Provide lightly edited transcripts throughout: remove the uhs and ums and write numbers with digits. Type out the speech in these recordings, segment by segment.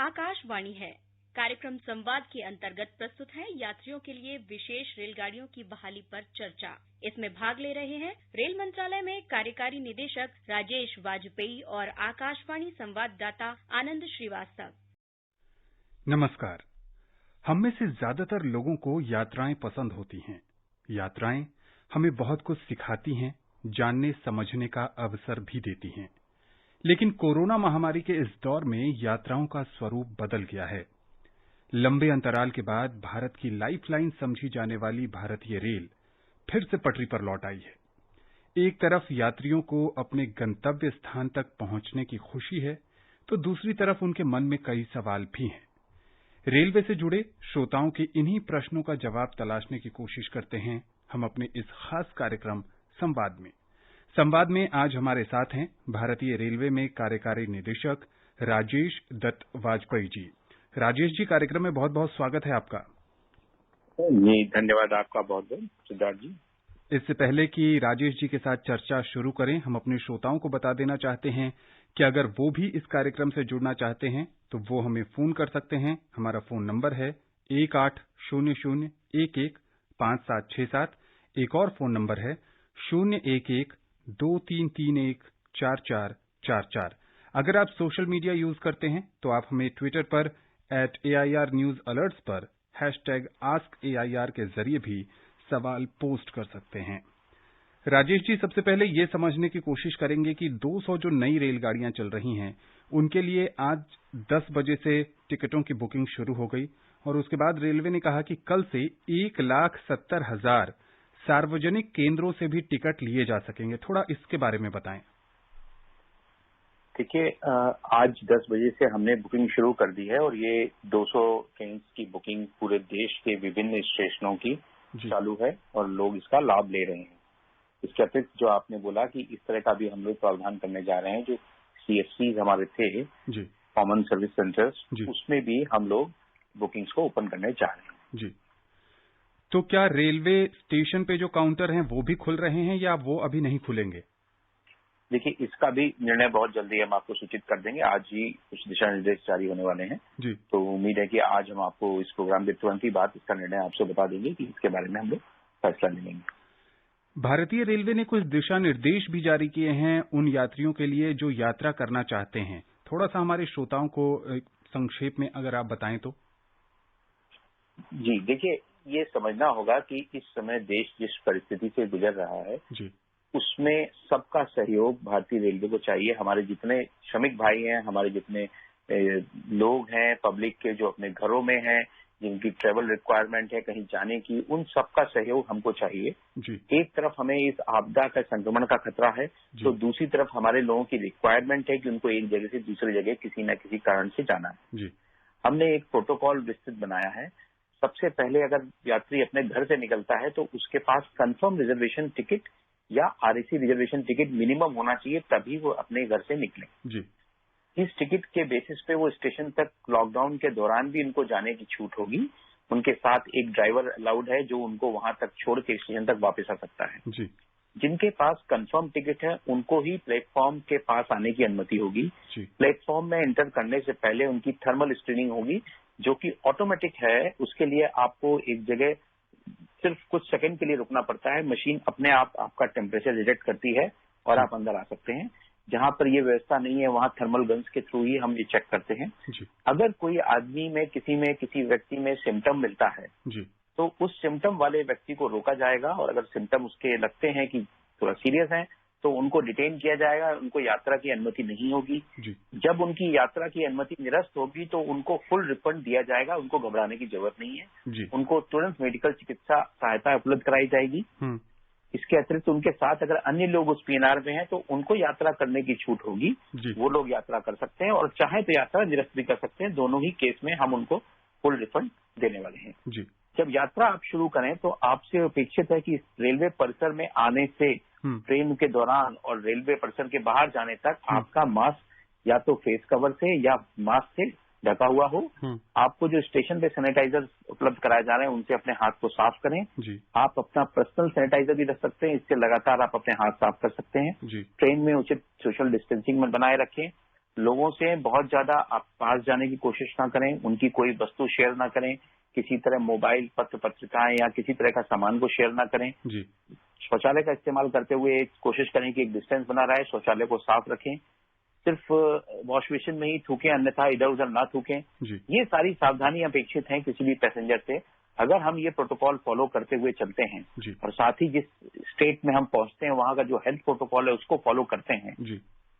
आकाशवाणी है। कार्यक्रम संवाद के अंतर्गत प्रस्तुत है यात्रियों के लिए विशेष रेलगाड़ियों की बहाली पर चर्चा। इसमें भाग ले रहे हैं रेल मंत्रालय में कार्यकारी निदेशक राजेश वाजपेयी और आकाशवाणी संवाददाता आनंद श्रीवास्तव। नमस्कार। हम में से ज्यादातर लोगों को यात्राएं पसंद होती हैं। यात्राएं हमें बहुत कुछ सिखाती हैं, जानने समझने का अवसर भी देती हैं। लेकिन कोरोना महामारी के इस दौर में यात्राओं का स्वरूप बदल गया है। लंबे अंतराल के बाद भारत की लाइफलाइन समझी जाने वाली भारतीय रेल फिर से पटरी पर लौट आई है। एक तरफ यात्रियों को अपने गंतव्य स्थान तक पहुंचने की खुशी है, तो दूसरी तरफ उनके मन में कई सवाल भी हैं। रेलवे से जुड़े श्रोताओं के इन्हीं प्रश्नों का जवाब तलाशने की कोशिश करते हैं हम अपने इस खास कार्यक्रम संवाद में। संवाद में आज हमारे साथ हैं भारतीय रेलवे में कार्यकारी निदेशक राजेश दत्त वाजपेयी जी। राजेश जी, कार्यक्रम में बहुत बहुत स्वागत है आपका। जी, धन्यवाद आपका बहुत बहुत, सिद्धार्थ जी। इससे पहले कि राजेश जी के साथ चर्चा शुरू करें, हम अपने श्रोताओं को बता देना चाहते हैं कि अगर वो भी इस कार्यक्रम से जुड़ना चाहते हैं तो वो हमें फोन कर सकते हैं। हमारा फोन नंबर है 1800115767। एक और फोन नंबर है 01123314444। अगर आप सोशल मीडिया यूज करते हैं तो आप हमें ट्विटर पर @AIRNewsAlerts पर #AskAIR के जरिए भी सवाल पोस्ट कर सकते हैं। राजेश जी, सबसे पहले ये समझने की कोशिश करेंगे कि 200 जो नई रेलगाड़ियां चल रही हैं, उनके लिए आज 10 बजे से टिकटों की बुकिंग शुरू हो गई और उसके बाद रेलवे ने कहा कि कल से 1,70,000 सार्वजनिक केंद्रों से भी टिकट लिए जा सकेंगे। थोड़ा इसके बारे में बताएं। देखिए, आज 10 बजे से हमने बुकिंग शुरू कर दी है और ये 200 ट्रेन की बुकिंग पूरे देश के विभिन्न स्टेशनों की चालू है और लोग इसका लाभ ले रहे हैं। इसके अतिरिक्त जो आपने बोला कि इस तरह का भी हम लोग प्रावधान करने जा रहे हैं, जो CFCs हमारे थे, कॉमन सर्विस सेंटर्स, उसमें भी हम लोग बुकिंग्स को ओपन करने जा रहे हैं। जी, तो क्या रेलवे स्टेशन पे जो काउंटर हैं वो भी खुल रहे हैं या वो अभी नहीं खुलेंगे? देखिए, इसका भी निर्णय बहुत जल्दी हम आपको सूचित कर देंगे। आज ही कुछ दिशा निर्देश जारी होने वाले हैं जी। तो उम्मीद है कि आज हम आपको इस प्रोग्राम के तुरंत ही बाद इसका निर्णय आपसे बता देंगे कि इसके बारे में हम लोग फैसला लेंगे। भारतीय रेलवे ने कुछ दिशा निर्देश भी जारी किए हैं उन यात्रियों के लिए जो यात्रा करना चाहते हैं। थोड़ा सा हमारे श्रोताओं को संक्षेप में अगर आप बताएं तो। जी, देखिए, ये समझना होगा कि इस समय देश जिस परिस्थिति से गुजर रहा है जी, उसमें सबका सहयोग भारतीय रेलवे को चाहिए। हमारे जितने श्रमिक भाई हैं, हमारे जितने लोग हैं पब्लिक के, जो अपने घरों में हैं, जिनकी ट्रेवल रिक्वायरमेंट है कहीं जाने की, उन सबका सहयोग हमको चाहिए जी। एक तरफ हमें इस आपदा का संक्रमण का खतरा है, तो दूसरी तरफ हमारे लोगों की रिक्वायरमेंट है कि उनको एक जगह से दूसरी जगह किसी न किसी कारण से जाना है जी। हमने एक प्रोटोकॉल विस्तृत बनाया है। सबसे पहले अगर यात्री अपने घर से निकलता है तो उसके पास कंफर्म रिजर्वेशन टिकट या RAC रिजर्वेशन टिकट मिनिमम होना चाहिए, तभी वो अपने घर से निकले जी। इस टिकट के बेसिस पे वो स्टेशन तक लॉकडाउन के दौरान भी उनको जाने की छूट होगी। उनके साथ एक ड्राइवर अलाउड है जो उनको वहां तक छोड़ के स्टेशन तक वापस आ सकता है जी। जिनके पास कंफर्म टिकट है उनको ही प्लेटफॉर्म के पास आने की अनुमति होगी। प्लेटफॉर्म में एंटर करने से पहले उनकी थर्मल स्क्रीनिंग होगी, जो कि ऑटोमेटिक है। उसके लिए आपको एक जगह सिर्फ कुछ सेकंड के लिए रुकना पड़ता है। मशीन अपने आप आपका टेम्परेचर डिटेक्ट करती है और आप अंदर आ सकते हैं। जहां पर ये व्यवस्था नहीं है वहां थर्मल गन्स के थ्रू ही हम ये चेक करते हैं। अगर कोई आदमी में किसी व्यक्ति में सिम्टम मिलता है जी। तो उस सिम्टम वाले व्यक्ति को रोका जाएगा और अगर सिम्टम उसके लगते हैं कि थोड़ा सीरियस है तो उनको डिटेन किया जाएगा, उनको यात्रा की अनुमति नहीं होगी जी। जब उनकी यात्रा की अनुमति निरस्त होगी तो उनको फुल रिफंड दिया जाएगा। उनको घबराने की जरूरत नहीं है जी। उनको तुरंत मेडिकल चिकित्सा सहायता उपलब्ध कराई जाएगी। इसके अतिरिक्त उनके साथ अगर अन्य लोग उस PNR में हैं तो उनको यात्रा करने की छूट होगी। वो लोग यात्रा कर सकते हैं और चाहे तो यात्रा निरस्त भी कर सकते हैं। दोनों ही केस में हम उनको फुल रिफंड देने वाले हैं जी। जब यात्रा आप शुरू करें तो आपसे अपेक्षित है कि रेलवे परिसर में आने से ट्रेन के दौरान और रेलवे परिसर के बाहर जाने तक आपका मास्क या तो फेस कवर से या मास्क से ढका हुआ हो। आपको जो स्टेशन पे सैनिटाइजर उपलब्ध कराए जा रहे हैं उनसे अपने हाथ को साफ करें जी। आप अपना पर्सनल सैनिटाइजर भी रख सकते हैं, इससे लगातार आप अपने हाथ साफ कर सकते हैं। ट्रेन में उचित सोशल डिस्टेंसिंग में बनाए रखें। लोगों से बहुत ज्यादा आप पास जाने की कोशिश ना करें, उनकी कोई वस्तु शेयर ना करें, किसी तरह मोबाइल, पत्र पत्रिकाएं या किसी तरह का सामान को शेयर ना करें। जी। शौचालय का इस्तेमाल करते हुए कोशिश करें कि एक डिस्टेंस बना रहे, शौचालय को साफ रखें, सिर्फ वॉश बेसिन में ही थूकें, अन्यथा इधर उधर ना थूकें। ये सारी सावधानी अपेक्षित हैं किसी भी पैसेंजर से। अगर हम ये प्रोटोकॉल फॉलो करते हुए चलते हैं और साथ ही जिस स्टेट में हम पहुंचते हैं वहां का जो हेल्थ प्रोटोकॉल है उसको फॉलो करते हैं,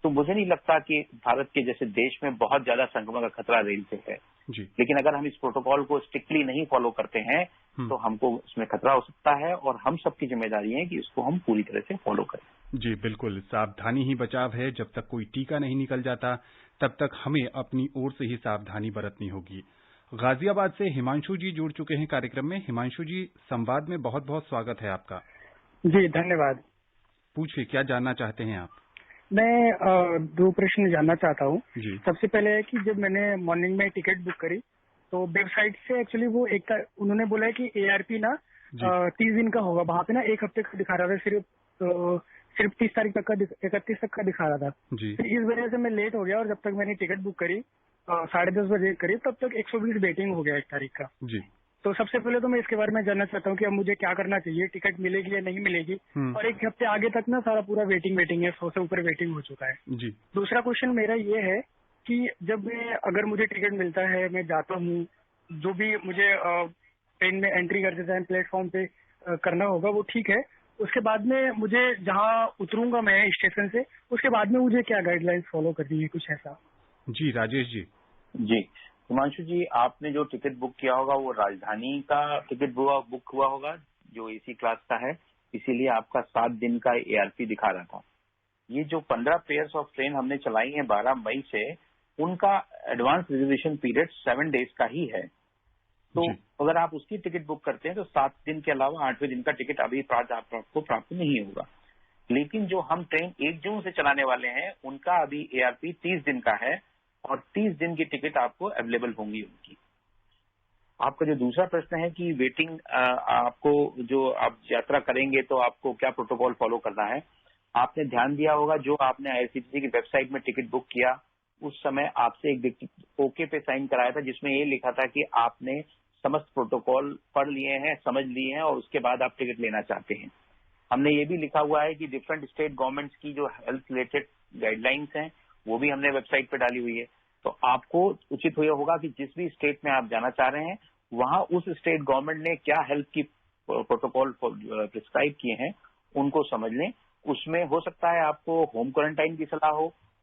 तो मुझे नहीं लगता कि भारत के जैसे देश में बहुत ज्यादा संक्रमण का खतरा रेल से है। लेकिन अगर हम इस प्रोटोकॉल को स्ट्रिक्टली नहीं फॉलो करते हैं तो हमको उसमें खतरा हो सकता है, और हम सबकी जिम्मेदारी है कि इसको हम पूरी तरह से फॉलो करें। जी बिल्कुल, सावधानी ही बचाव है। जब तक कोई टीका नहीं निकल जाता तब तक हमें अपनी ओर से ही सावधानी बरतनी होगी। गाजियाबाद से हिमांशु जी जुड़ चुके हैं कार्यक्रम में। हिमांशु जी, संवाद में बहुत बहुत स्वागत है आपका। जी धन्यवाद। पूछिए, क्या जानना चाहते हैं आप? मैं 2 प्रश्न जानना चाहता हूँ। सबसे पहले है कि जब मैंने मॉर्निंग में टिकट बुक करी तो वेबसाइट से एक्चुअली वो उन्होंने बोला है कि ARP ना 30 दिन का होगा। वहाँ पे ना 1 हफ्ते का दिखा रहा था, सिर्फ 30 तारीख तक का 31 तक का दिखा रहा था। तो इस वजह से मैं लेट हो गया, और जब तक मैंने टिकट बुक करी 10:30 बजे करीब, तब तक 120 वेटिंग हो गया 1 तारीख का। तो सबसे पहले तो मैं इसके बारे में जानना चाहता हूँ कि अब मुझे क्या करना चाहिए, टिकट मिलेगी या नहीं मिलेगी। और 1 हफ्ते आगे तक ना सारा पूरा वेटिंग है, 100 से ऊपर वेटिंग हो चुका है। दूसरा क्वेश्चन मेरा ये है कि अगर मुझे टिकट मिलता है, मैं जाता हूँ, जो भी मुझे ट्रेन में एंट्री करते टाइम प्लेटफॉर्म पे करना होगा वो ठीक है। उसके बाद में मुझे जहाँ उतरूंगा मैं स्टेशन से, उसके बाद में मुझे क्या गाइडलाइंस फॉलो करनी है, कुछ ऐसा? जी राजेश जी। जी हिमांशु जी, आपने जो टिकट बुक किया होगा वो राजधानी का टिकट बुक हुआ होगा जो AC क्लास का है, इसीलिए आपका 7 दिन का ARP दिखा रहा था। ये जो 15 पेयर्स ऑफ ट्रेन हमने चलाई है 12 मई से, उनका एडवांस रिजर्वेशन पीरियड 7 डेज का ही है। तो अगर आप उसकी टिकट बुक करते हैं तो 7 दिन के अलावा 8वें दिन का टिकट अभी आपको प्राप्त नहीं होगा। लेकिन जो हम ट्रेन 1 जून से चलाने वाले हैं उनका अभी ARP 30 दिन का है, और 30 दिन की टिकट आपको अवेलेबल होंगी उनकी। आपका जो दूसरा प्रश्न है कि वेटिंग, आपको जो आप यात्रा करेंगे तो आपको क्या प्रोटोकॉल फॉलो करना है, आपने ध्यान दिया होगा जो आपने IRCTC की वेबसाइट में टिकट बुक किया उस समय आपसे एक व्यक्ति ओके पे साइन कराया था, जिसमें ये लिखा था कि आपने समस्त प्रोटोकॉल पढ़ लिए हैं, समझ लिए हैं और उसके बाद आप टिकट लेना चाहते हैं। हमने ये भी लिखा हुआ है कि डिफरेंट स्टेट गवर्नमेंट्स की जो हेल्थ रिलेटेड गाइडलाइंस हैं वो भी हमने वेबसाइट पे डाली हुई है। तो आपको उचित हुआ होगा कि जिस भी स्टेट में आप जाना चाह रहे हैं वहां उस स्टेट गवर्नमेंट ने क्या हेल्थ की प्रोटोकॉल प्रिस्क्राइब किए हैं उनको समझ लें। उसमें हो सकता है आपको होम क्वारंटाइन की सलाह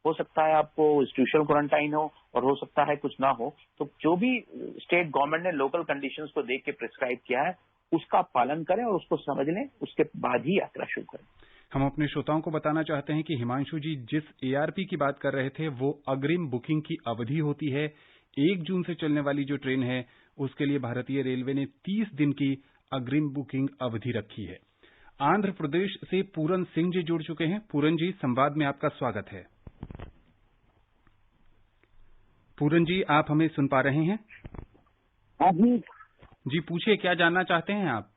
हो सकता है आपको इंस्टीट्यूशनल क्वारंटाइन हो, और हो सकता है कुछ ना हो। तो जो भी स्टेट गवर्नमेंट ने लोकल कंडीशंस को देख के प्रिस्क्राइब किया है उसका पालन करें और उसको समझ लें, उसके बाद ही यात्रा शुरू करें। हम अपने श्रोताओं को बताना चाहते हैं कि हिमांशु जी जिस ARP की बात कर रहे थे वो अग्रिम बुकिंग की अवधि होती है। 1 जून से चलने वाली जो ट्रेन है उसके लिए भारतीय रेलवे ने 30 दिन की अग्रिम बुकिंग अवधि रखी है। आंध्र प्रदेश से पूरन सिंह जी जुड़ चुके हैं। पूरन जी, संवाद में आपका स्वागत है। पूरन जी, आप हमें सुन पा रहे हैं? हाँ जी पूछिए, क्या जानना चाहते हैं आप?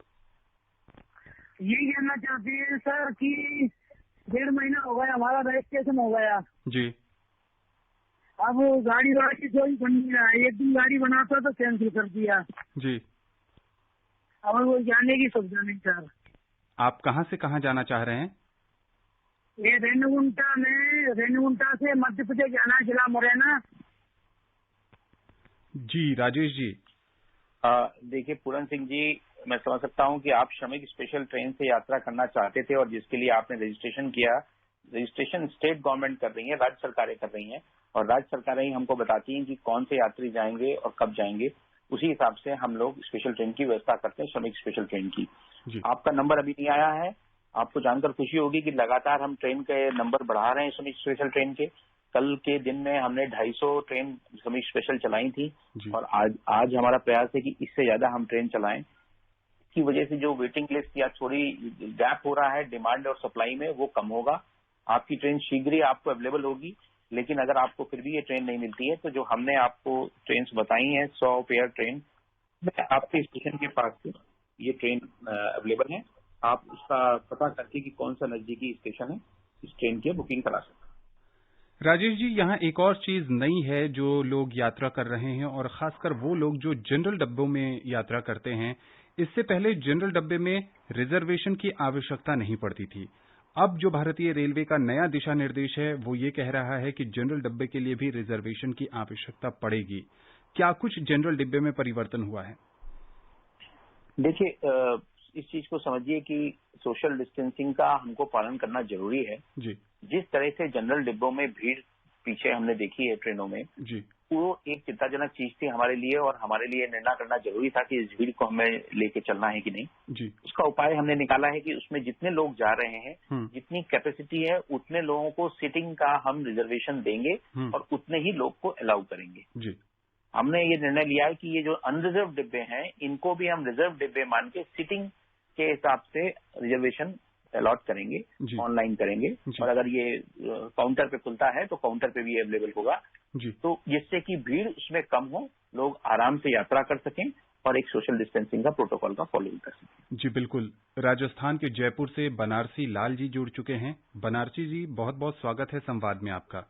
ये जानना चाहते हैं सर कि 1.5 महीना हो गया हमारा रजिस्ट्रेशन हो गया जी। अब गाड़ी वाला की कोई बन नहीं रहा है। 1 दिन गाड़ी बनाता तो कैंसिल कर दिया जी। और वो जाने की सुविधा नहीं सर। आप कहाँ से कहाँ जाना चाह रहे हैं? ये रेणुगुंटा से मध्य प्रदेश जाना है, जिला मुरैना। जी राजेश जी। देखिए पूरन सिंह जी, मैं समझ सकता हूं कि आप श्रमिक स्पेशल ट्रेन से यात्रा करना चाहते थे और जिसके लिए आपने रजिस्ट्रेशन किया। रजिस्ट्रेशन स्टेट गवर्नमेंट कर रही है, राज्य सरकारें कर रही हैं, और राज्य सरकारें ही हमको बताती हैं कि कौन से यात्री जाएंगे और कब जाएंगे। उसी हिसाब से हम लोग स्पेशल ट्रेन की व्यवस्था करते हैं, श्रमिक स्पेशल ट्रेन की। आपका नंबर अभी नहीं आया है। आपको जानकर खुशी होगी कि लगातार हम ट्रेन के नंबर बढ़ा रहे हैं श्रमिक स्पेशल ट्रेन के। कल के दिन में हमने 250 ट्रेन श्रमिक स्पेशल चलाई थी और आज हमारा प्रयास है कि इससे ज्यादा हम ट्रेन चलाएं। की वजह से जो वेटिंग लिस्ट या थोड़ी गैप हो रहा है डिमांड और सप्लाई में, वो कम होगा। आपकी ट्रेन शीघ्र ही आपको अवेलेबल होगी। लेकिन अगर आपको फिर भी ये ट्रेन नहीं मिलती है तो जो हमने आपको ट्रेन बताई हैं 100 पेयर ट्रेन में आपके स्टेशन के पास ये ट्रेन अवेलेबल है। आप उसका पता करके कि कौन सा नजदीकी स्टेशन है, इस ट्रेन की बुकिंग करा सकते हैं। राजेश जी, यहाँ एक और चीज नई है जो लोग यात्रा कर रहे हैं, और खासकर वो लोग जो जनरल डब्बों में यात्रा करते हैं। इससे पहले जनरल डब्बे में रिजर्वेशन की आवश्यकता नहीं पड़ती थी। अब जो भारतीय रेलवे का नया दिशा निर्देश है वो ये कह रहा है कि जनरल डब्बे के लिए भी रिजर्वेशन की आवश्यकता पड़ेगी। क्या कुछ जनरल डिब्बे में परिवर्तन हुआ है? देखिए, इस चीज को समझिए कि सोशल डिस्टेंसिंग का हमको पालन करना जरूरी है जी। जिस तरह से जनरल डिब्बों में भीड़ पीछे हमने देखी है ट्रेनों में जी। वो एक चिंताजनक चीज थी हमारे लिए, और हमारे लिए निर्णय करना जरूरी था कि इस भीड़ को हमें लेके चलना है कि नहीं। जी। उसका उपाय हमने निकाला है कि उसमें जितने लोग जा रहे हैं, जितनी कैपेसिटी है, उतने लोगों को सीटिंग का हम रिजर्वेशन देंगे और उतने ही लोग को अलाउ करेंगे। जी। हमने ये निर्णय लिया है कि ये जो अनरिजर्व डिब्बे हैं इनको भी हम रिजर्व डिब्बे मान के सीटिंग के हिसाब से रिजर्वेशन अलॉट करेंगे, ऑनलाइन करेंगे, और अगर ये काउंटर पे खुलता है तो काउंटर पे भी अवेलेबल होगा। तो जिससे कि भीड़ उसमें कम हो, लोग आराम से यात्रा कर सकें और एक सोशल डिस्टेंसिंग का प्रोटोकॉल का फॉलो कर सकें। जी बिल्कुल। राजस्थान के जयपुर से बनारसी लाल जी जुड़ चुके हैं। बनारसी जी, बहुत बहुत स्वागत है संवाद में आपका।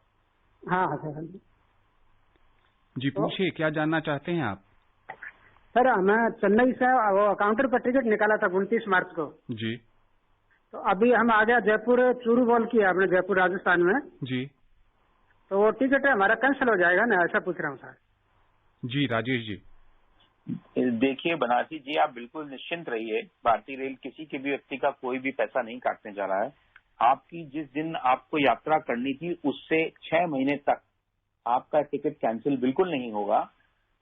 हाँ सर जी, पूछिए, क्या जानना चाहते हैं आप? सर, मैं चेन्नई से वो काउंटर पर टिकट निकाला था 29 मार्च को। जी। तो अभी हम आ गया जयपुर, चूरू बोल किया आपने, जयपुर राजस्थान में। जी। तो वो टिकट हमारा कैंसिल हो जाएगा ना, ऐसा पूछ रहा हूँ सर। जी राजेश जी। देखिए बनारसी जी, आप बिल्कुल निश्चिंत रहिए। भारतीय रेल किसी के भी व्यक्ति का कोई भी पैसा नहीं काटने जा रहा है। आपकी जिस दिन आपको यात्रा करनी थी उससे 6 महीने तक आपका टिकट कैंसिल बिल्कुल नहीं होगा।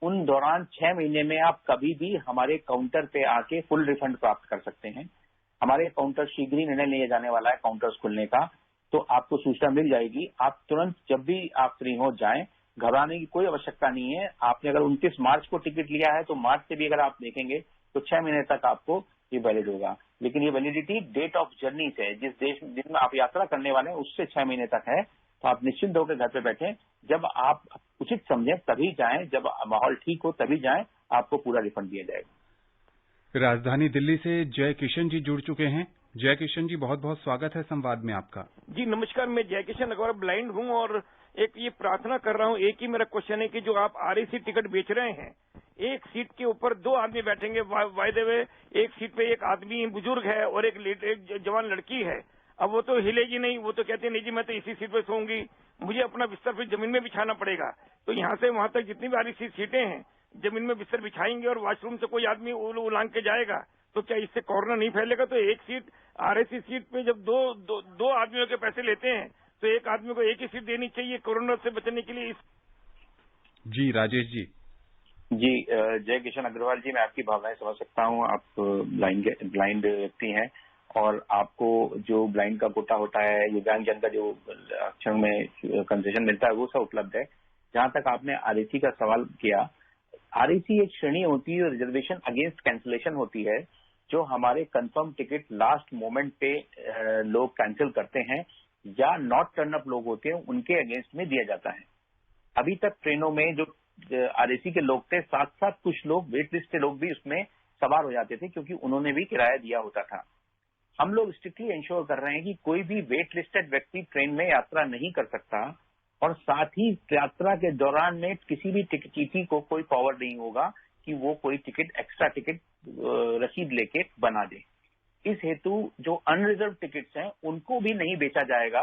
उन दौरान 6 महीने में आप कभी भी हमारे काउंटर पे आके फुल रिफंड प्राप्त कर सकते हैं। हमारे काउंटर शीघ्र ही निर्णय लिया जाने वाला है काउंटर्स खुलने का, तो आपको सूचना मिल जाएगी। आप तुरंत जब भी आप फ्री हो जाएं, घबराने की कोई आवश्यकता नहीं है। आपने अगर 29 मार्च को टिकट लिया है तो मार्च से भी अगर आप देखेंगे तो 6 महीने तक आपको ये वैलिड होगा। लेकिन ये वैलिडिटी डेट ऑफ जर्नी से है, जिस देश जिसमें आप यात्रा करने वाले हैं उससे 6 महीने तक है। तो आप निश्चिंत होकर घर पे बैठें, जब आप उचित समझें तभी जाएं, जब माहौल ठीक हो तभी जाएं, आपको पूरा रिफंड दिया जाएगा। राजधानी दिल्ली से जय किशन जी जुड़ चुके हैं। जय किशन जी, बहुत बहुत स्वागत है संवाद में आपका। जी नमस्कार, मैं जय किशन अग्रवाल ब्लाइंड हूँ और एक ये प्रार्थना कर रहा हूँ। एक ही मेरा क्वेश्चन है कि जो आप आरएसी टिकट बेच रहे हैं, एक सीट के ऊपर 2 आदमी बैठेंगे, बाय द वे एक सीट पे एक आदमी बुजुर्ग है और एक जवान लड़की है। अब वो तो हिलेगी नहीं, वो तो कहते नहीं जी मैं तो इसी सीट पे सोऊंगी, मुझे अपना बिस्तर फिर जमीन में बिछाना पड़ेगा। तो यहाँ से वहां तक जितनी भी आरएसी सीटें हैं जमीन में बिस्तर बिछाएंगे और वॉशरूम से कोई आदमी उलांग के जाएगा तो क्या इससे कोरोना नहीं फैलेगा? तो एक सीट आरएसी सीट पे जब दो आदमियों के पैसे लेते हैं तो एक आदमी को एक ही सीट देनी चाहिए कोरोना से बचने के लिए। जी राजेश जी। जी जय किशन अग्रवाल जी, मैं आपकी भावनाएं समझ सकता हूँ। आप ब्लाइंड व्यक्ति हैं और आपको जो ब्लाइंड का कोटा होता है, दिव्यांगजन का जो क्षण में कंसेशन मिलता है वो सब उपलब्ध है। जहां तक आपने आरएसी का सवाल किया, आरएसी एक श्रेणी होती है, रिजर्वेशन अगेंस्ट कैंसिलेशन होती है, जो हमारे कंफर्म टिकट लास्ट मोमेंट पे लोग कैंसिल करते हैं या नॉट टर्न अप लोग होते हैं, उनके अगेंस्ट में दिया जाता है। अभी तक ट्रेनों में जो आरएसी के लोग थे, साथ साथ कुछ लोग वेट लिस्ट के लोग भी उसमें सवार हो जाते थे क्योंकि उन्होंने भी किराया दिया होता था। हम लोग स्ट्रिक्टली इंश्योर कर रहे हैं कि कोई भी वेट लिस्टेड व्यक्ति ट्रेन में यात्रा नहीं कर सकता और साथ ही यात्रा के दौरान में किसी भी टीटी को कोई पावर नहीं होगा कि वो कोई टिकट एक्स्ट्रा टिकट रसीद लेके बना दे। इस हेतु जो अनरिजर्व टिकट्स हैं उनको भी नहीं बेचा जाएगा।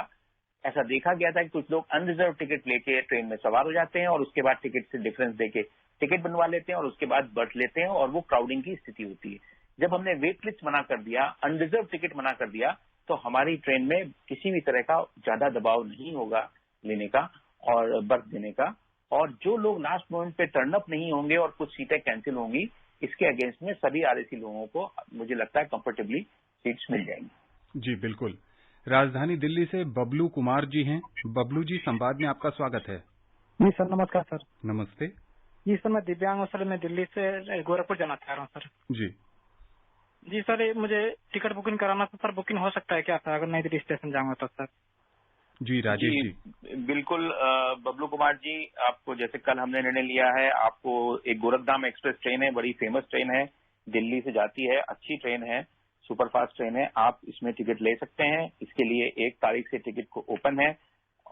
ऐसा देखा गया था कि कुछ लोग अनरिजर्व टिकट लेके ट्रेन में सवार हो जाते हैं और उसके बाद टिकट से डिफरेंस देके टिकट बनवा लेते हैं और उसके बाद बर्थ लेते हैं और वो क्राउडिंग की स्थिति होती है। जब हमने वेट लिस्ट मना कर दिया, अनरिजर्व टिकट मना कर दिया, तो हमारी ट्रेन में किसी भी तरह का ज्यादा दबाव नहीं होगा लेने का और बर्थ देने का। और जो लोग लास्ट मोमेंट पे टर्न अप नहीं होंगे और कुछ सीटें कैंसिल होंगी, इसके अगेंस्ट में सभी आरएसी लोगों को मुझे लगता है कंफर्टेबली सीट्स मिल जाएंगी। जी बिल्कुल। राजधानी दिल्ली से बबलू कुमार जी हैं। बबलू जी, संवाद में आपका स्वागत है। जी सर, नमस्कार सर। नमस्ते जी सर, मैं दिव्यांग हूँ सर, मैं दिल्ली से गोरखपुर जाना चाह रहा हूँ सर। जी जी सर, मुझे टिकट बुकिंग कराना था सर, बुकिंग हो सकता है क्या सर अगर नई दिल्ली स्टेशन जाऊंगा तो सर? जी राजेश जी। बिल्कुल बबलू कुमार जी, आपको जैसे कल हमने निर्णय लिया है, आपको एक गोरखधाम एक्सप्रेस ट्रेन है, बड़ी फेमस ट्रेन है, दिल्ली से जाती है, अच्छी ट्रेन है, सुपरफास्ट ट्रेन है, आप इसमें टिकट ले सकते हैं। इसके लिए 1 तारीख से टिकट को ओपन है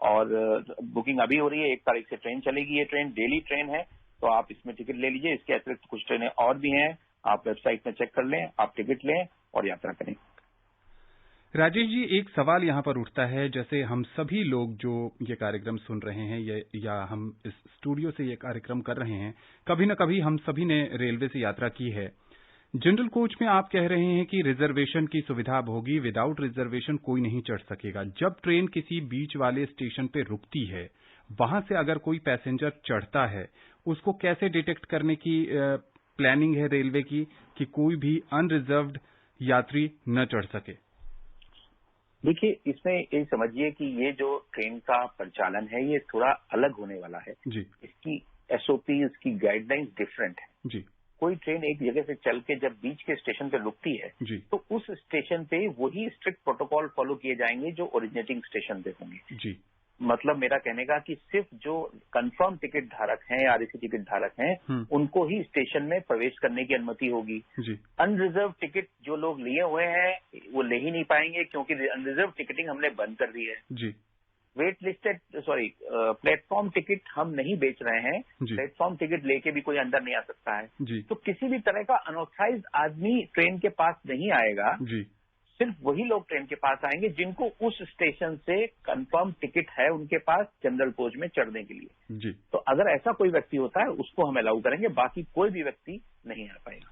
और बुकिंग अभी हो रही है, 1 तारीख से ट्रेन चलेगी। ये ट्रेन डेली ट्रेन है, तो आप इसमें टिकट ले लीजिए। इसके अतिरिक्त कुछ ट्रेनें और भी हैं, आप वेबसाइट में चेक कर लें, आप टिकट लें और यात्रा करें। राजेश जी, एक सवाल यहाँ पर उठता है, जैसे हम सभी लोग जो ये कार्यक्रम सुन रहे हैं या हम इस स्टूडियो से ये कार्यक्रम कर रहे हैं, कभी न कभी हम सभी ने रेलवे से यात्रा की है। जनरल कोच में आप कह रहे हैं कि रिजर्वेशन की सुविधा अब होगी, विदाउट रिजर्वेशन कोई नहीं चढ़ सकेगा। जब ट्रेन किसी बीच वाले स्टेशन पे रुकती है, वहां से अगर कोई पैसेंजर चढ़ता है, उसको कैसे डिटेक्ट करने की प्लानिंग है रेलवे की कि कोई भी अनरिजर्व्ड यात्री न चढ़ सके? देखिए, इसमें ये समझिए कि ये जो ट्रेन का परिचालन है, ये थोड़ा अलग होने वाला है जी। इसकी एसओपी, इसकी गाइडलाइंस डिफरेंट है जी। कोई ट्रेन एक जगह से चल के जब बीच के स्टेशन पे रुकती है जी, तो उस स्टेशन पे वही स्ट्रिक्ट प्रोटोकॉल फॉलो किए जाएंगे जो ओरिजिनेटिंग स्टेशन पे होंगे जी। मतलब मेरा कहने का कि सिर्फ जो कंफर्म टिकट धारक हैं, आरएसी टिकट धारक हैं, उनको ही स्टेशन में प्रवेश करने की अनुमति होगी जी। अनरिजर्व टिकट जो लोग लिए हुए हैं वो ले ही नहीं पाएंगे, क्योंकि अनरिजर्व टिकटिंग हमने बंद कर दी है जी। प्लेटफॉर्म टिकट हम नहीं बेच रहे हैं, प्लेटफॉर्म टिकट लेके भी कोई अंदर नहीं आ सकता है जी। तो किसी भी तरह का अनऑथराइज्ड आदमी ट्रेन के पास नहीं आएगा जी। सिर्फ वही लोग ट्रेन के पास आएंगे जिनको उस स्टेशन से कंफर्म टिकट है उनके पास जनरल कोच में चढ़ने के लिए जी। तो अगर ऐसा कोई व्यक्ति होता है उसको हम अलाउ करेंगे, बाकी कोई भी व्यक्ति नहीं आ पाएगा।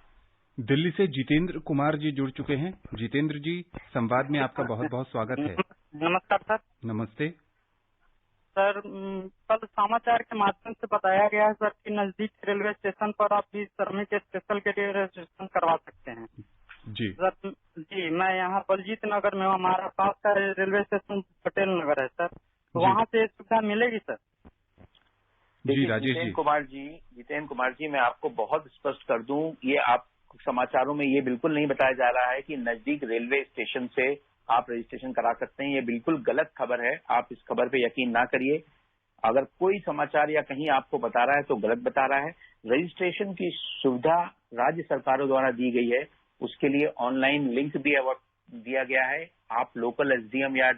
दिल्ली से जितेंद्र कुमार जी जुड़ चुके हैं। जितेंद्र जी, संवाद में आपका बहुत बहुत स्वागत है। नमस्कार सर। नमस्ते सर। कल समाचार के माध्यम से बताया गया है सर कि नजदीक रेलवे स्टेशन पर आप भी श्रमिक स्पेशल के लिए रजिस्ट्रेशन करवा सकते हैं जी। सर जी, मैं यहाँ बलजीत नगर में, हमारा पास का रेलवे स्टेशन पटेल नगर है सर, तो वहाँ से सुविधा मिलेगी सर? जी राजेश जी। जितेंद्र कुमार जी, मैं आपको बहुत स्पष्ट कर दूं, ये आप समाचारों में ये बिल्कुल नहीं बताया जा रहा है कि नजदीक रेलवे स्टेशन से आप रजिस्ट्रेशन करा सकते हैं। ये बिल्कुल गलत खबर है, आप इस खबर पे यकीन ना करिए। अगर कोई समाचार या कहीं आपको बता रहा है तो गलत बता रहा है। रजिस्ट्रेशन की सुविधा राज्य सरकारों द्वारा दी गई है, उसके लिए ऑनलाइन लिंक भी दिया गया है। आप लोकल एसडीएम या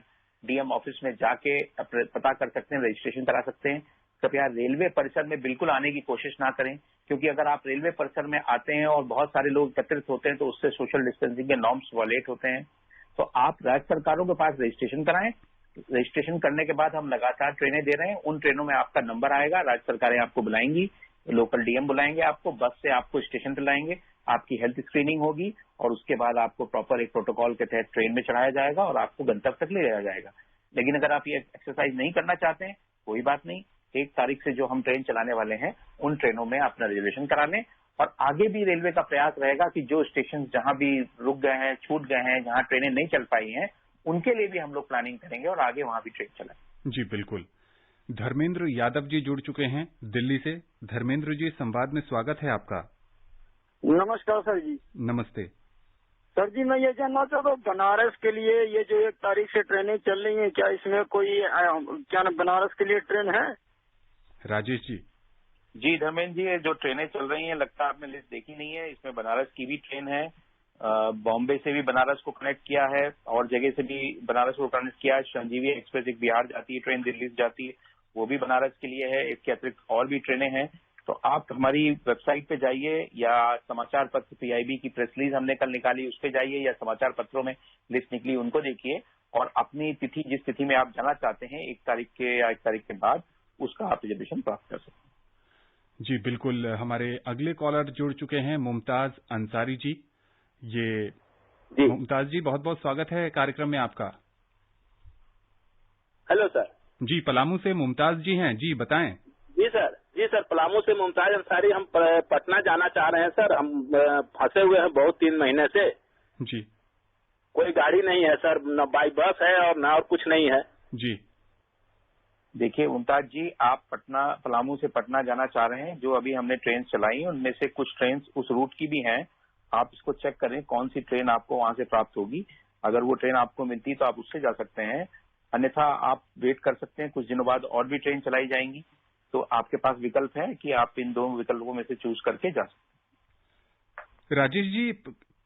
डीएम ऑफिस में जाके पता कर सकते हैं, रजिस्ट्रेशन करा सकते हैं। कृपया रेलवे परिसर में बिल्कुल आने की कोशिश ना करें, क्योंकि अगर आप रेलवे परिसर में आते हैं और बहुत सारे लोग एकत्रित होते हैं तो उससे सोशल डिस्टेंसिंग के नॉर्म्स वायलेट होते हैं। तो आप राज्य सरकारों के पास रजिस्ट्रेशन कराएं। रजिस्ट्रेशन करने के बाद हम लगातार ट्रेनें दे रहे हैं, उन ट्रेनों में आपका नंबर आएगा, राज्य सरकारें आपको बुलाएंगी, लोकल डीएम बुलाएंगे, आपको बस से आपको स्टेशन पर लाएंगे, आपकी हेल्थ स्क्रीनिंग होगी और उसके बाद आपको प्रॉपर एक प्रोटोकॉल के तहत ट्रेन में चढ़ाया जाएगा और आपको गंतव्य तक ले जाया जाएगा। लेकिन अगर आप ये एक्सरसाइज नहीं करना चाहते हैं, कोई बात नहीं, 1 तारीख से जो हम ट्रेन चलाने वाले हैं उन ट्रेनों में अपना रिजर्वेशन करा लें। और आगे भी रेलवे का प्रयास रहेगा कि जो स्टेशन जहां भी रुक गए हैं, छूट गए हैं, जहां ट्रेनें नहीं चल पाई हैं, उनके लिए भी हम लोग प्लानिंग करेंगे और आगे वहां भी ट्रेन चलाएं। जी बिल्कुल। धर्मेंद्र यादव जी जुड़ चुके हैं दिल्ली से। धर्मेंद्र जी, संवाद में स्वागत है आपका। नमस्कार सर जी। नमस्ते सर जी, मैं ये जानना चाहता हूँ, बनारस के लिए ये जो 1 तारीख से ट्रेनें चल रही हैं, क्या इसमें कोई क्या बनारस के लिए ट्रेन है? राजेश जी। जी धर्मेंद्र जी, ये जो ट्रेनें चल रही हैं, लगता है आपने लिस्ट देखी नहीं है, इसमें बनारस की भी ट्रेन है, बॉम्बे से भी बनारस को कनेक्ट किया है और जगह से भी बनारस को कनेक्ट किया है। संजीवी एक्सप्रेस एक बिहार जाती है ट्रेन, दिल्ली से जाती है, वो भी बनारस के लिए है। इसके अतिरिक्त और भी ट्रेनें हैं। तो आप हमारी वेबसाइट पे जाइए या समाचार पत्र पीआईबी की प्रेस रिलीज हमने कल निकाली उस पे जाइए या समाचार पत्रों में लिस्ट निकली उनको देखिए और अपनी तिथि, जिस तिथि में आप जाना चाहते हैं 1 तारीख के या 1 तारीख के बाद, उसका आप रिजर्वेशन प्राप्त कर सकते हैं। जी बिल्कुल। हमारे अगले कॉलर जुड़ चुके हैं, मुमताज अंसारी जी। ये मुमताज जी, बहुत बहुत स्वागत है कार्यक्रम में आपका। Hello sir. जी, पलामू से मुमताज जी हैं, जी बताएं। जी सर, पलामू से मुमताज अंसारी। हम पटना जाना चाह रहे हैं सर, हम फंसे हुए हैं बहुत 3 महीने से जी। कोई गाड़ी नहीं है सर, न बाई बस है और न और कुछ नहीं है जी। देखिए मुमताज जी, आप पलामू से पटना जाना चाह रहे हैं, जो अभी हमने ट्रेन चलाई उनमें से कुछ ट्रेन उस रूट की भी हैं। आप इसको चेक करें कौन सी ट्रेन आपको वहां से प्राप्त होगी। अगर वो ट्रेन आपको मिलती तो आप उससे जा सकते हैं, अन्यथा आप वेट कर सकते हैं, कुछ दिनों बाद और भी ट्रेन चलाई जाएंगी। तो आपके पास विकल्प है कि आप इन 2 विकल्पों में से चूज करके जा सकते हैं। राजेश जी,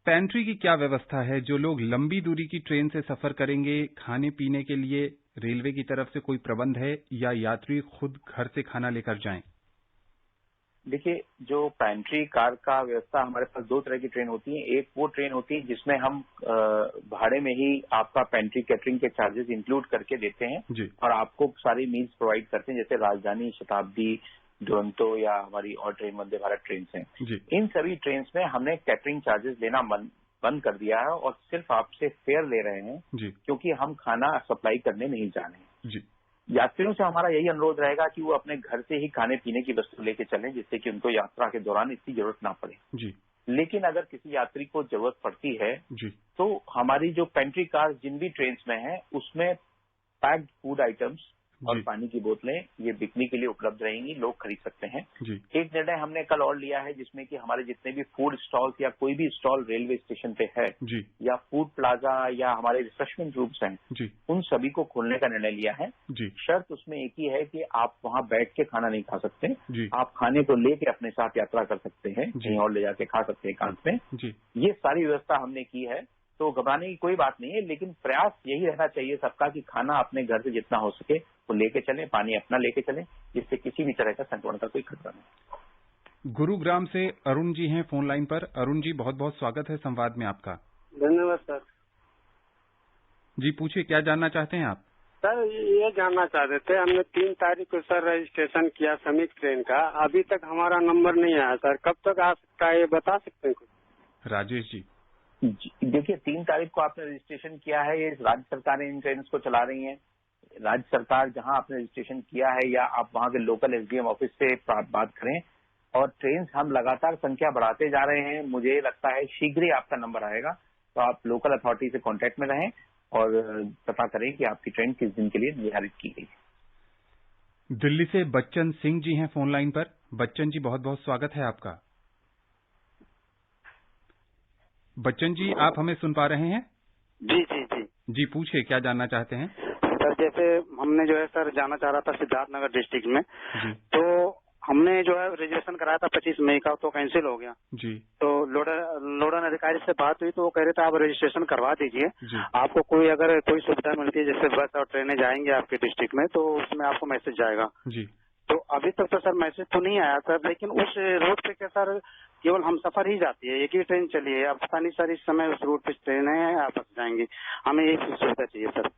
पेंट्री की क्या व्यवस्था है? जो लोग लंबी दूरी की ट्रेन से सफर करेंगे, खाने पीने के लिए रेलवे की तरफ से कोई प्रबंध है या यात्री खुद घर से खाना लेकर जाएं? देखिए, जो पेंट्री कार का व्यवस्था, हमारे पास दो तरह की ट्रेन होती है। एक वो ट्रेन होती है जिसमें हम भाड़े में ही आपका पेंट्री कैटरिंग के चार्जेस इंक्लूड करके देते हैं जी। और आपको सारी मील्स प्रोवाइड करते हैं, जैसे राजधानी, शताब्दी, दुरंतो या हमारी और ट्रेन वंदे भारत ट्रेन हैं। इन सभी ट्रेन में हमने कैटरिंग चार्जेस लेना बंद कर दिया है और सिर्फ आपसे फेयर ले रहे हैं क्योंकि हम खाना सप्लाई करने नहीं जा रहे हैं। यात्रियों से हमारा यही अनुरोध रहेगा कि वो अपने घर से ही खाने पीने की वस्तु लेके चलें, जिससे कि उनको यात्रा के दौरान इतनी जरूरत ना पड़े। लेकिन अगर किसी यात्री को जरूरत पड़ती है तो हमारी जो पेंट्री कार जिन भी ट्रेन में है उसमें पैक्ड फूड आइटम्स और पानी की बोतलें ये बिकने के लिए उपलब्ध रहेंगी, लोग खरीद सकते हैं। एक निर्णय हमने कल और लिया है जिसमें कि हमारे जितने भी फूड स्टॉल्स या कोई भी स्टॉल रेलवे स्टेशन पे है या फूड प्लाजा या हमारे रिफ्रेशमेंट रूम्स हैं, उन सभी को खोलने का निर्णय लिया है। शर्त उसमें एक ही है कि आप वहां बैठ के खाना नहीं खा सकते, आप खाने को लेके अपने साथ यात्रा कर सकते हैं, कहीं और ले जाके खा सकते हैं एकांत में। ये सारी व्यवस्था हमने की है, तो घबराने की कोई बात नहीं है, लेकिन प्रयास यही रहना चाहिए सबका कि खाना अपने घर से जितना हो सके वो लेके चलें, पानी अपना लेके चलें, जिससे किसी भी तरह का संक्रमण का कोई खतरा नहीं। गुरुग्राम से अरुण जी हैं फोन लाइन पर। अरुण जी, बहुत बहुत स्वागत है संवाद में आपका। धन्यवाद सर। जी पूछिए, क्या जानना चाहते हैं आप? सर ये जानना चाहते थे, हमने 3 तारीख को सर रजिस्ट्रेशन किया श्रमिक ट्रेन का, अभी तक हमारा नंबर नहीं आया सर, कब तक आ सकता है ये बता सकते हैं कुछ? राजेश जी। देखिए, 3 तारीख को आपने रजिस्ट्रेशन किया है, ये राज्य सरकारें इन ट्रेन को चला रही हैं। राज्य सरकार जहां आपने रजिस्ट्रेशन किया है या आप वहां के लोकल एसडीएम ऑफिस से बात करें, और ट्रेन हम लगातार संख्या बढ़ाते जा रहे हैं। मुझे लगता है शीघ्र ही आपका नंबर आएगा, तो आप लोकल अथॉरिटी से कांटेक्ट में रहें और पता करें कि आपकी ट्रेन किस दिन के लिए निर्धारित की गई है। दिल्ली से बच्चन सिंह जी हैं फोन लाइन पर। बच्चन जी, बहुत बहुत स्वागत है आपका। बच्चन जी, आप हमें सुन पा रहे हैं? जी जी जी जी पूछिए, क्या जानना चाहते हैं? सर जैसे हमने जो है सर जाना चाह रहा था सिद्धार्थनगर डिस्ट्रिक्ट में, तो हमने जो है रजिस्ट्रेशन कराया था 25 मई का, तो कैंसिल हो गया। तो लोडन अधिकारी से बात हुई तो वो कह रहे थे आप रजिस्ट्रेशन करवा दीजिए, आपको कोई अगर कोई सुविधा मिलती है जैसे बस और ट्रेनें जाएंगे आपके डिस्ट्रिक्ट में तो उसमें आपको मैसेज जाएगा। तो अभी तक तो सर मैसेज तो नहीं आया सर, लेकिन उस रूट पे क्या सर केवल हम सफर ही जाती है, एक ही ट्रेन चली है, अब पता नहीं सर इस समय उस रूट पे ट्रेन है वापस जाएंगी, हमें ये सुविधा चाहिए सर।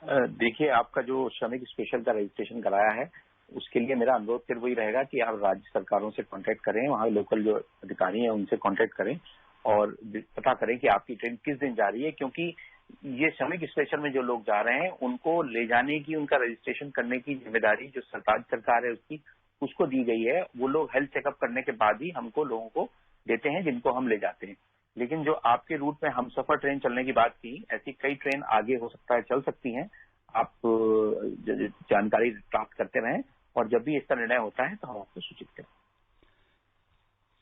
देखिए, आपका जो श्रमिक स्पेशल का रजिस्ट्रेशन कराया है उसके लिए मेरा अनुरोध फिर वही रहेगा कि आप राज्य सरकारों से कांटेक्ट करें, वहाँ लोकल जो अधिकारी हैं उनसे कांटेक्ट करें और पता करें कि आपकी ट्रेन किस दिन जा रही है, क्योंकि ये श्रमिक स्पेशल में जो लोग जा रहे हैं उनको ले जाने की, उनका रजिस्ट्रेशन करने की जिम्मेदारी जो सरकार है उसको दी गई है। वो लोग हेल्थ चेकअप करने के बाद ही हमको लोगों को देते हैं जिनको हम ले जाते हैं। लेकिन जो आपके रूट में हम सफर ट्रेन चलने की बात की, ऐसी कई ट्रेन आगे हो सकता है चल सकती हैं। आप जानकारी प्राप्त करते रहें और जब भी इसका निर्णय होता है तो हम आपको सूचित करें।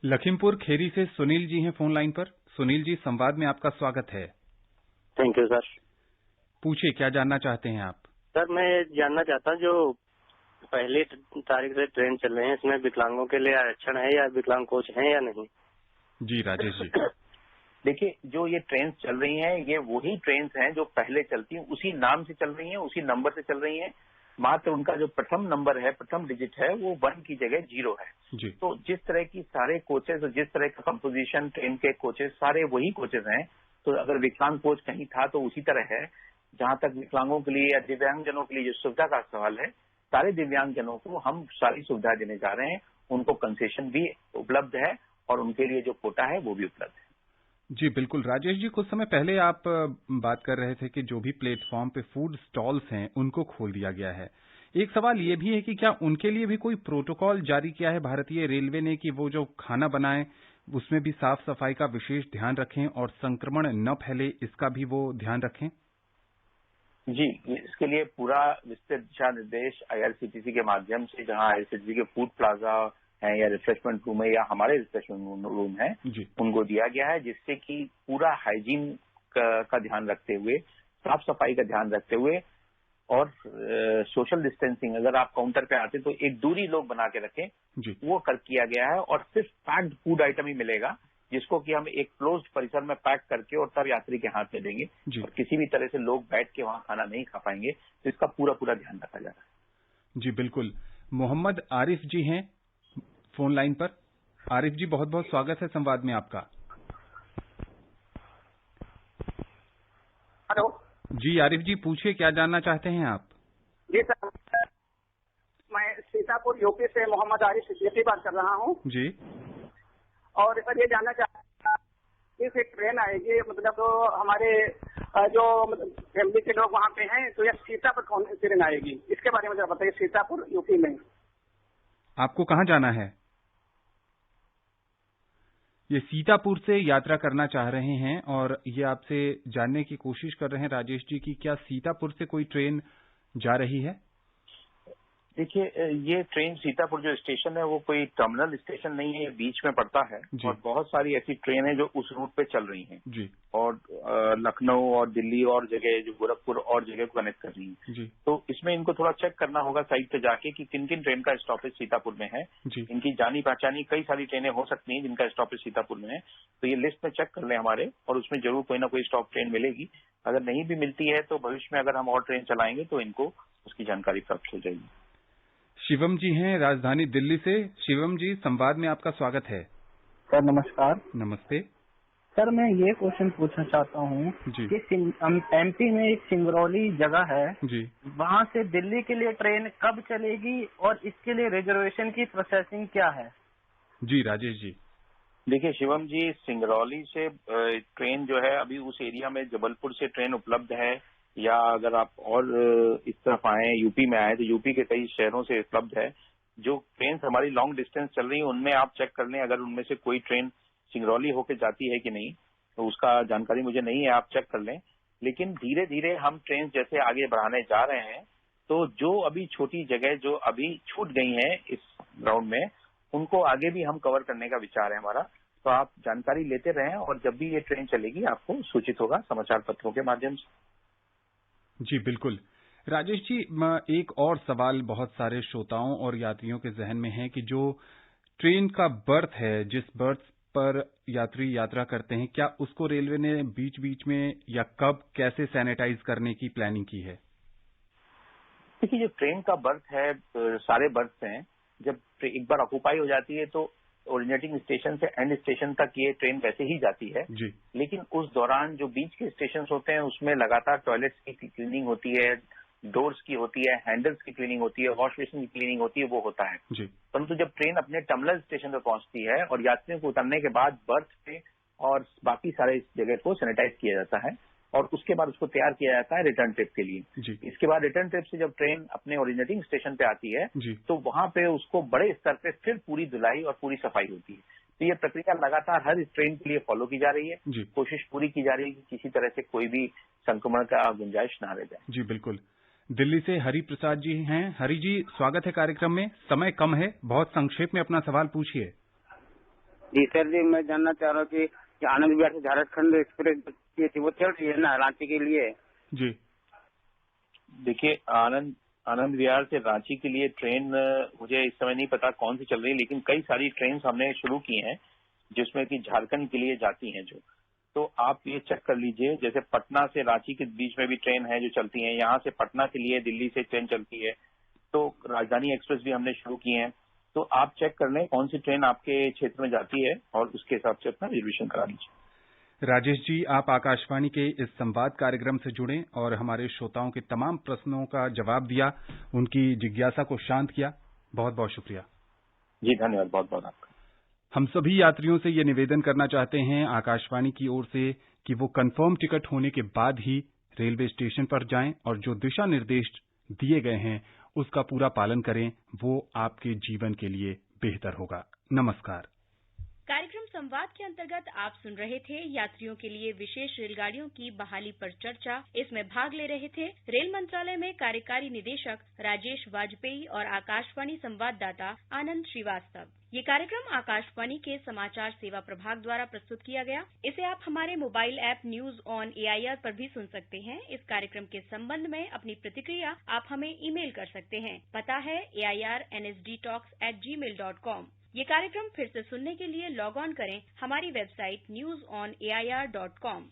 लखीमपुर खेरी से सुनील जी हैं फोन लाइन पर। सुनील जी, संवाद में आपका स्वागत है। Thank you sir. पूछिए, क्या जानना चाहते हैं आप? सर मैं जानना चाहता हूँ, जो पहली तारीख से ट्रेन चल रही है इसमें विकलांगों के लिए आरक्षण है या विकलांग कोच है या नहीं? जी राजेश जी। देखिए, जो ये ट्रेन चल रही हैं ये वही ट्रेन हैं जो पहले चलती हैं, उसी नाम से चल रही हैं, उसी नंबर से चल रही हैं, मात्र उनका जो प्रथम नंबर है, प्रथम डिजिट है वो 1 की जगह 0 है। तो जिस तरह की सारे कोचेस और जिस तरह का कंपोजिशन ट्रेन के कोचेस सारे वही कोचेस हैं। तो अगर विकलांग कोच कहीं था तो उसी तरह है। जहां तक विकलांगों के लिए या दिव्यांगजनों के लिए जो सुविधा का सवाल है, सारे दिव्यांगजनों को हम सारी सुविधा देने जा रहे हैं। उनको कंसेशन भी उपलब्ध है और उनके लिए जो कोटा है वो भी उपलब्ध है। जी बिल्कुल। राजेश जी, कुछ समय पहले आप बात कर रहे थे कि जो भी प्लेटफॉर्म पे फूड स्टॉल्स हैं उनको खोल दिया गया है। एक सवाल ये भी है कि क्या उनके लिए भी कोई प्रोटोकॉल जारी किया है भारतीय रेलवे ने कि वो जो खाना बनाएं उसमें भी साफ सफाई का विशेष ध्यान रखें और संक्रमण न फैले, इसका भी वो ध्यान रखें? जी, इसके लिए पूरा विस्तृत दिशा निर्देश आईआरसीटीसी के माध्यम से, जहां आईआरसीटीसी के फूड प्लाजा है या रिफ्रेशमेंट रूम है या हमारे रिफ्रेशमेंट रूम है, उनको दिया गया है, जिससे कि पूरा हाइजीन का ध्यान रखते हुए, साफ सफाई का ध्यान रखते हुए और सोशल डिस्टेंसिंग, अगर आप काउंटर पे आते तो एक दूरी लोग बना के रखें, वो कर किया गया है। और सिर्फ पैक्ड फूड आइटम ही मिलेगा, जिसको कि हम एक क्लोज्ड परिसर में पैक करके और तब यात्री के हाथ में देंगे और किसी भी तरह से लोग बैठ के वहां खाना नहीं खा पाएंगे। तो इसका पूरा ध्यान रखा जा रहा है। जी बिल्कुल। मोहम्मद आरिफ जी हैं फोन लाइन पर। आरिफ जी, बहुत बहुत स्वागत है संवाद में आपका। हेलो जी आरिफ जी, पूछिए, क्या जानना चाहते हैं आप? जी सर, मैं सीतापुर यूपी से मोहम्मद आरिफ सिद्दीकी बात कर रहा हूँ जी। और सर ये जानना चाहता हूँ कि ट्रेन आएगी, मतलब तो हमारे जो फैमिली के लोग वहाँ पे हैं, तो ये सीतापुर कौन सी ट्रेन आएगी, इसके बारे में जरा बताइए। सीतापुर यूपी में। आपको कहाँ जाना है? ये सीतापुर से यात्रा करना चाह रहे हैं और ये आपसे जानने की कोशिश कर रहे हैं राजेश जी की क्या सीतापुर से कोई ट्रेन जा रही है? देखिए, ये ट्रेन सीतापुर जो स्टेशन है वो कोई टर्मिनल स्टेशन नहीं है, ये बीच में पड़ता है और बहुत सारी ऐसी ट्रेन है जो उस रूट पे चल रही हैं जी। और लखनऊ और दिल्ली और जगह, जो गोरखपुर और जगह को कनेक्ट कर रही हैं जी। तो इसमें इनको थोड़ा चेक करना होगा साइट पे जाके कि किन किन ट्रेन का स्टॉपेज सीतापुर में है जी। इनकी जानी पहचानी कई सारी ट्रेनें हो सकती हैं जिनका स्टॉपेज सीतापुर में है, तो ये लिस्ट में चेक कर लें हमारे, और उसमें जरूर कोई ना कोई स्टॉप ट्रेन मिलेगी। अगर नहीं भी मिलती है तो भविष्य में अगर हम और ट्रेन चलाएंगे तो इनको उसकी जानकारी प्राप्त हो जाएगी। शिवम जी हैं राजधानी दिल्ली से। शिवम जी, संवाद में आपका स्वागत है। सर नमस्कार। नमस्ते सर, मैं ये क्वेश्चन पूछना चाहता हूँ कि एमपी में एक सिंगरौली जगह है जी, वहाँ से दिल्ली के लिए ट्रेन कब चलेगी और इसके लिए रिजर्वेशन की प्रोसेसिंग क्या है? जी राजेश जी। देखिए शिवम जी, सिंगरौली से ट्रेन जो है अभी उस एरिया में जबलपुर से ट्रेन उपलब्ध है, या अगर आप और इस तरफ आए यूपी में आए तो यूपी के कई शहरों से उपलब्ध है। जो ट्रेन हमारी लॉन्ग डिस्टेंस चल रही है उनमें आप चेक कर लें, अगर उनमें से कोई ट्रेन सिंगरौली होकर जाती है कि नहीं, तो उसका जानकारी मुझे नहीं है, आप चेक कर लें। लेकिन धीरे धीरे हम ट्रेन जैसे आगे बढ़ाने जा रहे हैं तो जो अभी छोटी जगह जो अभी छूट गई हैं इस राउंड में, उनको आगे भी हम कवर करने का विचार है हमारा। तो आप जानकारी लेते रहें और जब भी ये ट्रेन चलेगी आपको सूचित होगा समाचार पत्रों के माध्यम से। जी बिल्कुल। राजेश जी, एक और सवाल बहुत सारे श्रोताओं और यात्रियों के जहन में है कि जो ट्रेन का बर्थ है, जिस बर्थ पर यात्री यात्रा करते हैं, क्या उसको रेलवे ने बीच बीच में या कब कैसे सैनिटाइज करने की प्लानिंग की है? देखिए, जो ट्रेन का बर्थ है, सारे बर्थ हैं, जब एक बार ऑक्यूपाई हो जाती है तो ओरिजिनेटिंग स्टेशन से एंड स्टेशन तक ये ट्रेन वैसे ही जाती है जी। लेकिन उस दौरान जो बीच के स्टेशन होते हैं उसमें लगातार टॉयलेट्स की क्लीनिंग होती है, डोर्स की होती है, हैंडल्स की क्लीनिंग होती है, वॉश बेसिन की क्लीनिंग होती है, वो होता है जी। परंतु जब ट्रेन अपने टर्मिनल स्टेशन पर पहुंचती है और यात्रियों को उतरने के बाद बर्थ पे और बाकी सारे जगह को सैनिटाइज किया जाता है और उसके बाद उसको तैयार किया जाता है रिटर्न ट्रिप के लिए जी। इसके बाद रिटर्न ट्रिप से जब ट्रेन अपने ओरिजिनेटिंग स्टेशन पे आती है जी। तो वहां पे उसको बड़े स्तर पे फिर पूरी धुलाई और पूरी सफाई होती है। तो ये प्रक्रिया लगातार हर ट्रेन के लिए फॉलो की जा रही है जी। कोशिश पूरी की जा रही है कि किसी तरह से कोई भी संक्रमण का गुंजाइश ना रह जाए। जी बिल्कुल। दिल्ली से हरि प्रसाद जी हैं। हरि जी, स्वागत है कार्यक्रम में। समय कम है, बहुत संक्षेप में अपना सवाल पूछिए। जी सर जी, मैं जानना चाह रहा हूँ कि आनंद विहार से झारखंड एक्सप्रेस थी वो चल रही है ना रांची के लिए? जी देखिए, आनंद विहार से रांची के लिए ट्रेन मुझे इस समय नहीं पता कौन सी चल रही है, लेकिन कई सारी ट्रेन हमने शुरू की हैं जिसमें कि झारखंड के लिए जाती हैं जो, तो आप ये चेक कर लीजिए। जैसे पटना से रांची के बीच में भी ट्रेन है जो चलती हैं, यहाँ से पटना के लिए दिल्ली से ट्रेन चलती है, तो राजधानी एक्सप्रेस भी हमने शुरू की है। तो आप चेक कर लें कौन सी ट्रेन आपके क्षेत्र में जाती है और उसके हिसाब से अपना रिजर्वेशन करा लीजिए। राजेश जी, आप आकाशवाणी के इस संवाद कार्यक्रम से जुड़े और हमारे श्रोताओं के तमाम प्रश्नों का जवाब दिया, उनकी जिज्ञासा को शांत किया, बहुत बहुत शुक्रिया। जी धन्यवाद, बहुत बहुत आपका। हम सभी यात्रियों से ये निवेदन करना चाहते हैं आकाशवाणी की ओर से कि वो कंफर्म टिकट होने के बाद ही रेलवे स्टेशन पर जाएं और जो दिशा निर्देश दिए गए हैं उसका पूरा पालन करें, वो आपके जीवन के लिए बेहतर होगा। नमस्कार। कार्यक्रम संवाद के अंतर्गत आप सुन रहे थे यात्रियों के लिए विशेष रेलगाड़ियों की बहाली पर चर्चा। इसमें भाग ले रहे थे रेल मंत्रालय में कार्यकारी निदेशक राजेश वाजपेयी और आकाशवाणी संवाददाता आनंद श्रीवास्तव। ये कार्यक्रम आकाशवाणी के समाचार सेवा प्रभाग द्वारा प्रस्तुत किया गया। इसे आप हमारे mobile app news on AIR पर भी सुन सकते हैं। इस कार्यक्रम के संबंध में अपनी प्रतिक्रिया आप हमें ईमेल कर सकते हैं। पता है AIRNSDtalks@gmail.com। ये कार्यक्रम फिर से सुनने के लिए लॉग ऑन करें हमारी वेबसाइट newsonair.com।